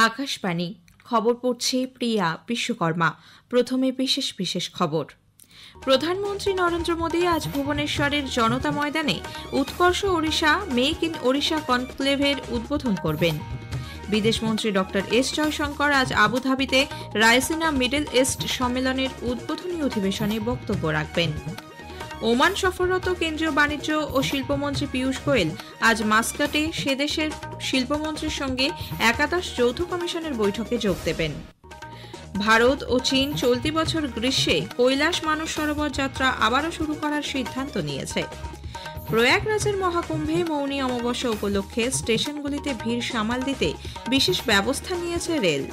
আকাশবাণী খবর পড়ছে প্রিয়া বিশ্বকর্মা। প্রথমে বিশেষ বিশেষ খবর। প্রধানমন্ত্রী নরেন্দ্র মোদী আজ ভুবনেশ্বরের জনতা ময়দানে উৎকর্ষ ওড়িশা মেক ইন ওড়িশা কনক্লেভের উদ্বোধন করবেন। বিদেশমন্ত্রী ডক্টর এস জয়শঙ্কর আজ আবুধাবিতে রায়সিনা মিডল ইস্ট সম্মেলনের উদ্বোধনী অধিবেশনে বক্তব্য রাখবেন। ওমান সফররত কেন্দ্রীয় বাণিজ্য ও শিল্পমন্ত্রী পীযূষ গোয়েল আজ মাস্কাটে সে দেশের শিল্পমন্ত্রীর সঙ্গে একাদশ যৌথ কমিশনের বৈঠকে যোগ দেবেন। ভারত ও চীন চলতি বছর গ্রীষ্মে কৈলাস মানস সরোবর যাত্রা আবারও শুরু করার সিদ্ধান্ত নিয়েছে। প্রয়াগরাজের মহাকুম্ভে মৌনী অমাবস্যা উপলক্ষে স্টেশনগুলিতে ভিড় সামাল দিতে বিশেষ ব্যবস্থা নিয়েছে রেল।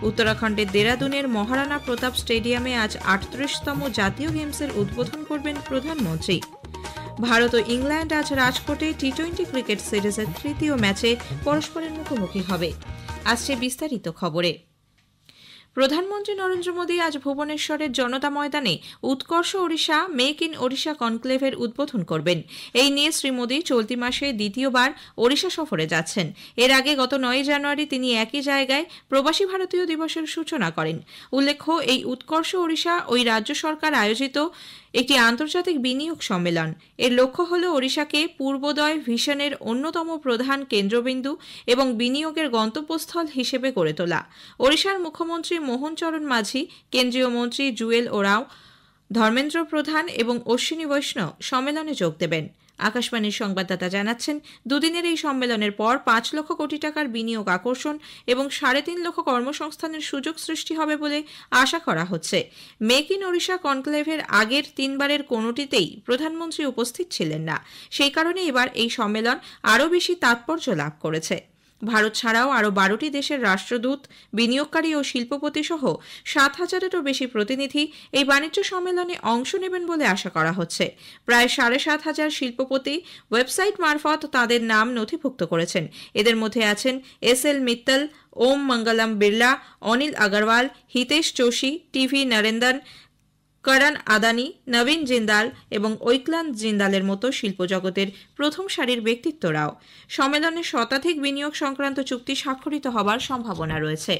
উত্তরাখণ্ডের দেরাদুনের মহারানা প্রতাপ স্টেডিয়ামে আজ ৩৮তম জাতীয় গেমসের উদ্বোধন করবেন প্রধানমন্ত্রী। ভারত ও ইংল্যান্ড আজ রাজকোটে টি-20 ক্রিকেট সিরিজের তৃতীয় ম্যাচে পরস্পরের মুখোমুখি হবে। আসছে বিস্তারিত খবরে। প্রধানমন্ত্রী নরেন্দ্র মোদী আজ ভুবনেশ্বরের জনতা ময়দানে উৎকর্ষ ওড়িশা মেক ইন ওড়িশা কনক্লেভের উদ্বোধন করবেন। এই নিয়ে শ্রী মোদী চলতি মাসে দ্বিতীয়বার ওড়িশা সফরে যাচ্ছেন। এর আগে গত ৯ জানুয়ারি তিনি একই জায়গায় প্রবাসী ভারতীয় দিবসের সূচনা করেন। উল্লেখ্য, এই উৎকর্ষ ওড়িশা ওই রাজ্য সরকার আয়োজিত একটি আন্তর্জাতিক বিনিয়োগ সম্মেলন। এর লক্ষ্য হল ওড়িশাকে পূর্বোদয় ভিশনের অন্যতম প্রধান কেন্দ্রবিন্দু এবং বিনিয়োগের গন্তব্যস্থল হিসেবে গড়ে তোলা। ওড়িশার মুখ্যমন্ত্রী মোহন চরণ মাঝি, কেন্দ্রীয় মন্ত্রী জুয়েল ওরাও, ধর্মেন্দ্র প্রধান এবং অশ্বিনী বৈষ্ণব সম্মেলনে যোগ দেবেন। আকাশবাণীর সংবাদদাতা জানাচ্ছেন, দুদিনের এই সম্মেলনের পর ৫ লক্ষ কোটি টাকার বিনিয়োগ আকর্ষণ এবং ৩.৫ লক্ষ কর্মসংস্থানের সুযোগ সৃষ্টি হবে বলে আশা করা হচ্ছে। মেক ইন ওড়িশা কনক্লেভের আগের ৩বারের কোনোটিতেই প্রধানমন্ত্রী উপস্থিত ছিলেন না। সেই কারণে এবার এই সম্মেলন আরও বেশি তাৎপর্য লাভ করেছে। ভারত ছাড়াও আরও ১২টি দেশের রাষ্ট্রদূত, বিনিয়োগকারী ও শিল্পপতি সহ ৭,০০০-এরও বেশি প্রতিনিধি এই বাণিজ্য সম্মেলনে অংশ নেবেন বলে আশা করা হচ্ছে। প্রায় ৭,৫০০ শিল্পপতি ওয়েবসাইট মারফত তাঁদের নাম নথিভুক্ত করেছেন। এদের মধ্যে আছেন এস.এল. মিত্তল, ওম মঙ্গলম বিড়লা, অনিল আগরওয়াল, হিতেশ যোশী, টিভি নরেন্দন, করণ আদানি, নবীন জিন্দাল এবং ঐক্লান জিন্দালের মতো শিল্পজগতের প্রথম সারির ব্যক্তিত্বরাও। সম্মেলনে শতাধিক বিনিয়োগ সংক্রান্ত চুক্তি স্বাক্ষরিত হবার সম্ভাবনা রয়েছে।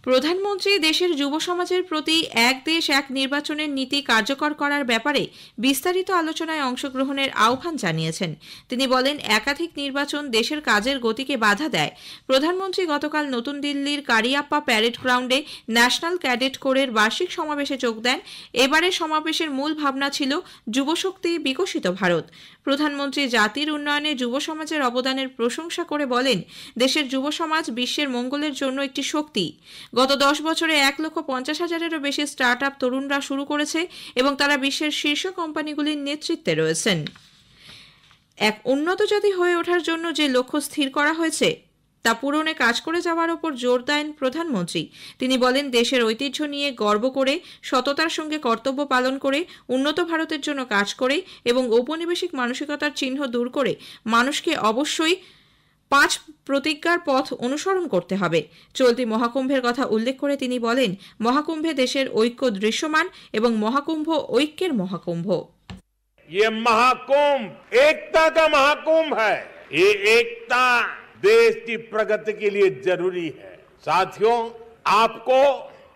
প্রধানমন্ত্রী দেশের যুব সমাজের প্রতি এক দেশ এক নির্বাচনের নীতি কার্যকর করার ব্যাপারে বিস্তারিত আলোচনায় অংশগ্রহণের আহ্বান জানিয়েছেন। তিনি বলেন, একাধিক নির্বাচন দেশের কাজের গতিকে বাধা দেয়। প্রধানমন্ত্রী গতকাল নতুন দিল্লির কারিয়াপ্পা প্যারেড গ্রাউন্ডে ন্যাশনাল ক্যাডেট কোরের বার্ষিক সমাবেশে যোগ দেন। এবারের সমাবেশের মূল ভাবনা ছিল যুবশক্তি বিকশিত ভারত। প্রধানমন্ত্রী জাতির উন্নয়নে যুব সমাজের অবদানের প্রশংসা করে বলেন, দেশের যুব সমাজ বিশ্বের মঙ্গলের জন্য একটি শক্তি। গত ১০ বছরে ১,৫০,০০০-এরও বেশি স্টার্টআপ তরুণরা শুরু করেছে এবং তারা বিশ্বের শীর্ষ কোম্পানিগুলির নেতৃত্বে রয়েছেন। এক উন্নত জাতি হয়ে ওঠার জন্য যে লক্ষ্য স্থির করা হয়েছে তা পূরণে কাজ করে যাওয়ার ওপর জোর দেন প্রধানমন্ত্রী। তিনি বলেন, দেশের ঐতিহ্য নিয়ে গর্ব করে, সততার সঙ্গে কর্তব্য পালন করে, উন্নত ভারতের জন্য কাজ করে এবং ঔপনিবেশিক মানসিকতার চিহ্ন দূর করে মানুষকে অবশ্যই ৫ প্রতিজ্ঞার পথ অনুসরণ করতে হবে। চলতি মহাকুম্ভের কথা উল্লেখ করে তিনি বলেন, মহাকুম্ভে দেশের ঐক্য দৃশ্যমান এবং মহাকুম্ভ ঐক্যের মহাকুম্ভ। ये महाकुंभ एकता का महाकुंभ है। ये एकता देश की प्रगति के लिए जरूरी है। साथियों, आपको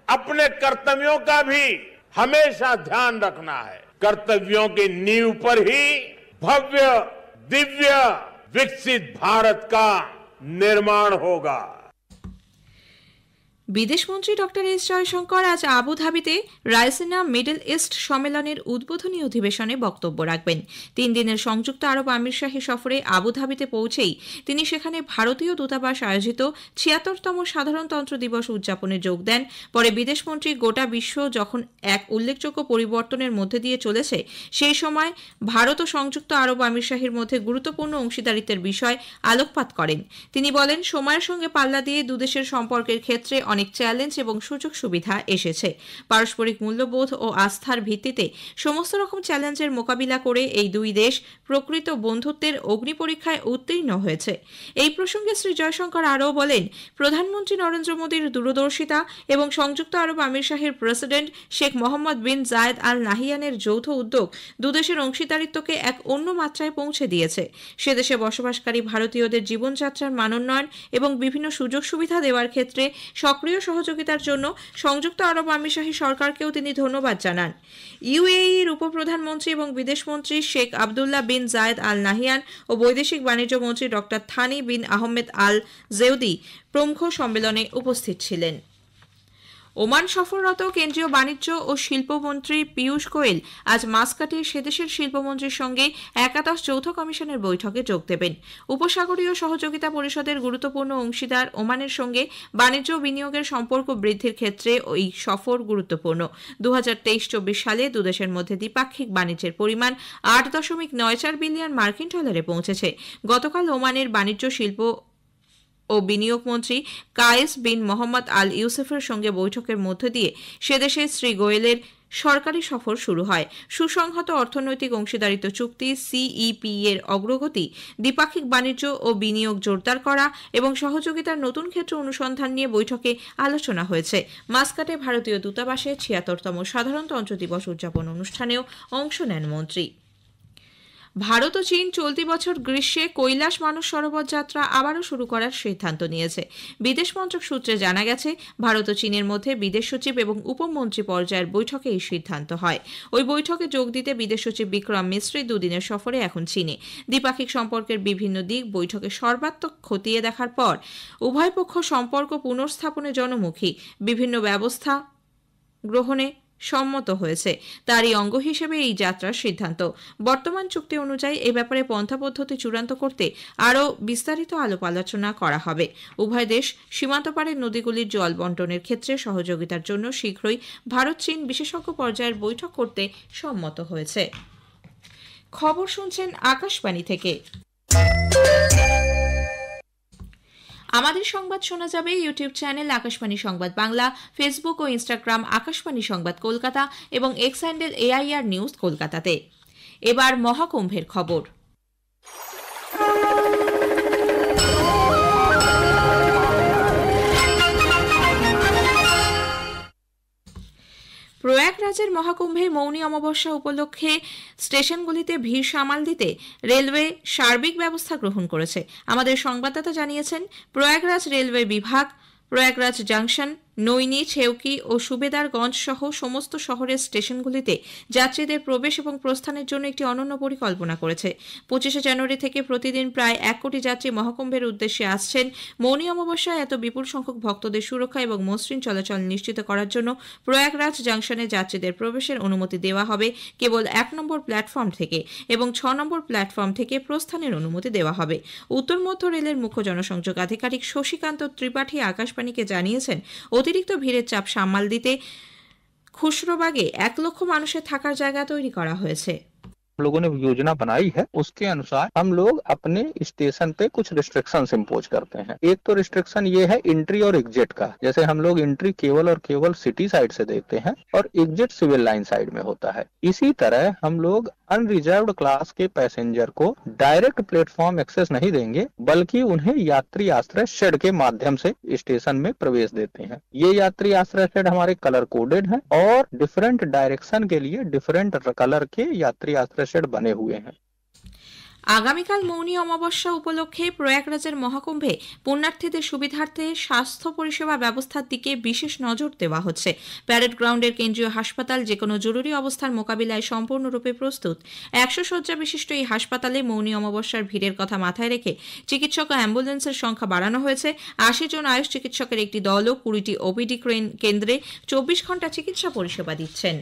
अपने कर्तव्यों का भी हमेशा ध्यान रखना है। कर्तव्यों की नींव पर ही भव्य, दिव्य, विकसित भारत का निर्माण होगा। বিদেশমন্ত্রী ডক্টর এস জয়শঙ্কর আজ আবুধাবিতে রায়সিনা মিডল ইস্ট সম্মেলনের উদ্বোধনী অধিবেশনে বক্তব্য রাখবেন। ৩ দিনের সংযুক্ত আরব আমিরশাহী সফরে আবুধাবিতে পৌঁছেই তিনি সেখানে ভারতীয় দূতাবাস আয়োজিত ৭৬তম সাধারণতন্ত্র দিবস উদযাপনে যোগ দেন। পরে বিদেশমন্ত্রী গোটা বিশ্ব যখন এক উল্লেখযোগ্য পরিবর্তনের মধ্যে দিয়ে চলেছে, সেই সময় ভারত ও সংযুক্ত আরব আমিরশাহীর মধ্যে গুরুত্বপূর্ণ অংশীদারিত্বের বিষয় আলোকপাত করেন। তিনি বলেন, সময়ের সঙ্গে পাল্লা দিয়ে দুদেশের সম্পর্কের ক্ষেত্রে অনেক চ্যালেঞ্জ এবং সুযোগ সুবিধা এসেছে। পারস্পরিক মূল্যবোধ ও আস্থার ভিত্তিতে সমস্ত রকম চ্যালেঞ্জের মোকাবিলা করে এই দুই দেশ প্রকৃত বন্ধুত্বের অগ্নিপরীক্ষায় উত্তীর্ণ হয়েছে। এই প্রসঙ্গে শ্রী জয়শঙ্কর আরও বলেন, প্রধানমন্ত্রী নরেন্দ্র মোদীর দূরদর্শিতা এবং সংযুক্ত আরব আমির শাহের প্রেসিডেন্ট শেখ মোহাম্মদ বিন জায়েদ আল নাহিয়ানের যৌথ উদ্যোগ দুদেশের অংশীদারিত্বকে এক অন্য মাত্রায় পৌঁছে দিয়েছে। সে দেশে বসবাসকারী ভারতীয়দের জীবনযাত্রার মানোন্নয়ন এবং বিভিন্ন সুযোগ সুবিধা দেওয়ার ক্ষেত্রে সক্রিয় সহযোগিতার জন্য সংযুক্ত আরব আমিরশাহী সরকারকেও তিনি ধন্যবাদ জানান। ইউএইর উপপ্রধানমন্ত্রী এবং বিদেশমন্ত্রী শেখ আবদুল্লাহ বিন জায়েদ আল নাহিয়ান ও বৈদেশিক বাণিজ্য মন্ত্রী ডক্টর থানি বিন আহমেদ আল জেউদি প্রমুখ সম্মেলনে উপস্থিত ছিলেন। ওমান সফররত কেন্দ্রীয় বাণিজ্য ও শিল্পমন্ত্রী পীয়ূষ গোয়েল আজ মাস্কাটে সে দেশের শিল্পমন্ত্রীর সঙ্গে একাদশ যৌথ কমিশনের বৈঠকে যোগ দেবেন। উপসাগরীয় সহযোগিতা পরিষদের গুরুত্বপূর্ণ অংশীদার ওমানের সঙ্গে বাণিজ্য ও বিনিয়োগের সম্পর্ক বৃদ্ধির ক্ষেত্রে ওই সফর গুরুত্বপূর্ণ। 2023-24 সালে দুদেশের মধ্যে দ্বিপাক্ষিক বাণিজ্যের পরিমাণ 8.94 বিলিয়ন মার্কিন ডলারে পৌঁছেছে। গতকাল ওমানের বাণিজ্য শিল্প ও বিনিয়োগ মন্ত্রী কায়েস বিন মোহাম্মদ আল ইউসুফের সঙ্গে বৈঠকের মধ্য দিয়ে সেদেশে শ্রী গোয়েলের সরকারি সফর শুরু হয়। সুসংহত অর্থনৈতিক অংশীদারিত্ব চুক্তি সিইপি এর অগ্রগতি, দ্বিপাক্ষিক বাণিজ্য ও বিনিয়োগ জোরদার করা এবং সহযোগিতার নতুন ক্ষেত্র অনুসন্ধান নিয়ে বৈঠকে আলোচনা হয়েছে। মাস্কাটে ভারতীয় দূতাবাসে 76তম সাধারণতন্ত্র দিবস উদযাপন অনুষ্ঠানেও অংশ নেন মন্ত্রী। ভারত ও চীন চলতি বছর গ্রীষ্মে কৈলাস মানস সরোবর যাত্রা আবারও শুরু করার সিদ্ধান্ত নিয়েছে। বিদেশ মন্ত্রক সূত্রে জানা গেছে, ভারত ও চীনের মধ্যে বিদেশ সচিব এবং উপমন্ত্রী পর্যায়ের বৈঠকে এই সিদ্ধান্ত হয়। ওই বৈঠকে যোগ দিতে বিদেশ সচিব বিক্রম মিশ্রি দুদিনের সফরে এখন চীনে। দ্বিপাক্ষিক সম্পর্কের বিভিন্ন দিক বৈঠকে সর্বাত্মক খতিয়ে দেখার পর উভয় পক্ষ সম্পর্ক পুনর্স্থাপনে জনমুখী বিভিন্ন ব্যবস্থা গ্রহণে সম্মত হয়েছে। তারই অঙ্গ হিসেবে এই যাত্রার সিদ্ধান্ত। বর্তমান চুক্তি অনুযায়ী এ ব্যাপারে পন্থা পদ্ধতি চূড়ান্ত করতে আরও বিস্তারিত আলাপ আলোচনা করা হবে। উভয় দেশ সীমান্তপারের নদীগুলির জল বন্টনের ক্ষেত্রে সহযোগিতার জন্য শীঘ্রই ভারত চীন বিশেষজ্ঞ পর্যায়ের বৈঠক করতে সম্মত হয়েছে। খবর শুনছেন আকাশবাণী থেকে। আমাদের সংবাদ শোনা যাবে ইউটিউব চ্যানেল আকাশবাণী সংবাদ বাংলা, ফেসবুক ও ইনস্টাগ্রাম আকাশবাণী সংবাদ কলকাতা এবং এক্স হ্যান্ডেল AIR নিউজ কলকাতাতে। এবার মহাকুম্ভের খবর। প্রয়াগরাজের মহাকুম্ভে মৌনী অমাবস্যা উপলক্ষে স্টেশনগুলিতে ভিড় সামাল দিতে রেলওয়ে সার্বিক ব্যবস্থা গ্রহণ করেছে। আমাদের সংবাদদাতা জানিয়েছেন, প্রয়াগরাজ রেলওয়ে বিভাগ প্রয়াগরাজ জাংশন, নৈনি, ছেউকি ও সুবেদারগঞ্জ সহ সমস্ত শহরের স্টেশনগুলিতে যাত্রীদের প্রবেশ এবং প্রস্থানের জন্য একটি অনন্য পরিকল্পনা করেছে। 25শে জানুয়ারি থেকে প্রতিদিন প্রায় 1 কোটি যাত্রী মহাকুম্ভের উদ্দেশ্যে আসছেন। মৌনী অমাবস্যায় এত বিপুল সংখ্যক ভক্তদের সুরক্ষা এবং মসৃণ চলাচল নিশ্চিত করার জন্য প্রয়াগরাজ জাংশনে যাত্রীদের প্রবেশের অনুমতি দেওয়া হবে কেবল 1 নম্বর প্ল্যাটফর্ম থেকে এবং 6 নম্বর প্ল্যাটফর্ম থেকে প্রস্থানের অনুমতি দেওয়া হবে। উত্তর মধ্য রেলের মুখ্য জনসংযোগ আধিকারিক শশীকান্ত ত্রিপাঠী আকাশবাণীকে জানিয়েছেন, অতিরিক্ত ভিড়ের চাপ সামাল দিতে খুশরোবাগে 1 লক্ষ মানুষের থাকার জায়গা তৈরি করা হয়েছে। हम लोगों ने योजना बनाई है, उसके अनुसार हम लोग अपने स्टेशन पे कुछ रिस्ट्रिक्शंस इम्पोज करते हैं। एक तो रिस्ट्रिक्शन ये है एंट्री और एग्जिट का, जैसे हम लोग एंट्री केवल और केवल सिटी साइड से देते हैं और एग्जिट सिविल लाइन साइड में होता है। इसी तरह हम लोग अनरिजर्व्ड क्लास के पैसेंजर को डायरेक्ट प्लेटफॉर्म एक्सेस नहीं देंगे, बल्कि उन्हें यात्री आश्रय शेड के माध्यम से स्टेशन में प्रवेश देते हैं। ये यात्री आश्रय शेड हमारे कलर कोडेड हैं और डिफरेंट डायरेक्शन के लिए डिफरेंट कलर के यात्री आश्रय शेड बने हुए हैं। আগামীকাল মৌনী অমাবস্যা উপলক্ষে প্রয়াগরাজের মহাকুম্ভে পুণ্যার্থীদের সুবিধার্থে স্বাস্থ্য পরিষেবা ব্যবস্থার দিকে বিশেষ নজর দেওয়া হচ্ছে। প্যারেড গ্রাউন্ডের কেন্দ্রীয় হাসপাতাল যেকোনো জরুরি অবস্থার মোকাবিলায় সম্পূর্ণরূপে প্রস্তুত। 100 শয্যা বিশিষ্ট এই হাসপাতালে মৌনী অমাবস্যার ভিড়ের কথা মাথায় রেখে চিকিৎসক ও অ্যাম্বুলেন্সের সংখ্যা বাড়ানো হয়েছে। 80 জন আয়ুষ চিকিৎসকের একটি দলও 20টি ওপিডি কেন্দ্রে 24 ঘন্টা চিকিৎসা পরিষেবা দিচ্ছেন।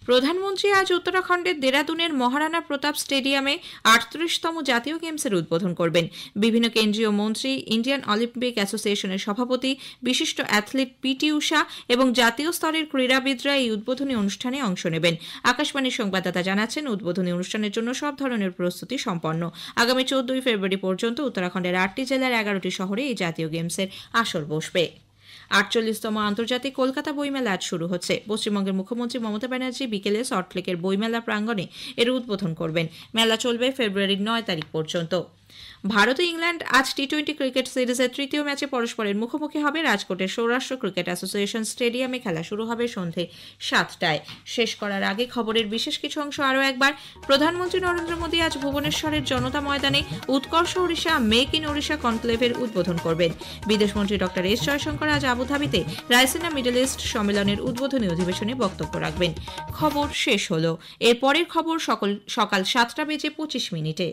প্রধানমন্ত্রী প্রধানমন্ত্রী আজ উত্তরাখণ্ডের দেরাদুনের মহারানা প্রতাপ স্টেডিয়ামে 38তম জাতীয় গেমসের উদ্বোধন করবেন। বিভিন্ন কেন্দ্রীয় মন্ত্রী, ইন্ডিয়ান অলিম্পিক অ্যাসোসিয়েশনের সভাপতি, বিশিষ্ট অ্যাথলিট পিটি উষা এবং জাতীয় স্তরের ক্রীড়াবিদরা এই উদ্বোধনী অনুষ্ঠানে অংশ নেবেন। আকাশবাণীর সংবাদদাতা জানাচ্ছেন, উদ্বোধনী অনুষ্ঠানের জন্য সব ধরনের প্রস্তুতি সম্পন্ন। আগামী 14 ফেব্রুয়ারি পর্যন্ত উত্তরাখণ্ডের 8টি জেলার 11টি শহরে এই জাতীয় গেমসের আসর বসবে। 48তম আন্তর্জাতিক কলকাতা বইমেলা আজ শুরু হচ্ছে। পশ্চিমবঙ্গের মুখ্যমন্ত্রী মমতা ব্যানার্জি বিকেলে সল্টলেকের বইমেলা প্রাঙ্গণে এর উদ্বোধন করবেন। মেলা চলবে ফেব্রুয়ারির 9 তারিখ পর্যন্ত। ভারত ও ইংল্যান্ড আজ টি-20 ক্রিকেট সিরিজের তৃতীয় ম্যাচে পরস্পরের মুখোমুখি হবে। রাজকোটের সৌরাষ্ট্র ক্রিকেট অ্যাসোসিয়েশন স্টেডিয়ামে খেলা শুরু হবে সন্ধে 7টায়। শেষ করার আগে খবরের বিশেষ কিছু অংশ আরও একবার। প্রধানমন্ত্রী নরেন্দ্র মোদী আজ ভুবনেশ্বরের জনতা ময়দানে উৎকর্ষ ওড়িশা মেক ইন ওড়িশা কনক্লেভের উদ্বোধন করবেন। বিদেশমন্ত্রী ডক্টর এস জয়শঙ্কর আজ আবুধাবিতে রাইসিনা মিডল ইস্ট সম্মেলনের উদ্বোধনী অধিবেশনে বক্তব্য রাখবেন। খবর শেষ হলো। এর পরের খবর সকাল 7টা বেজে 25 মিনিটে।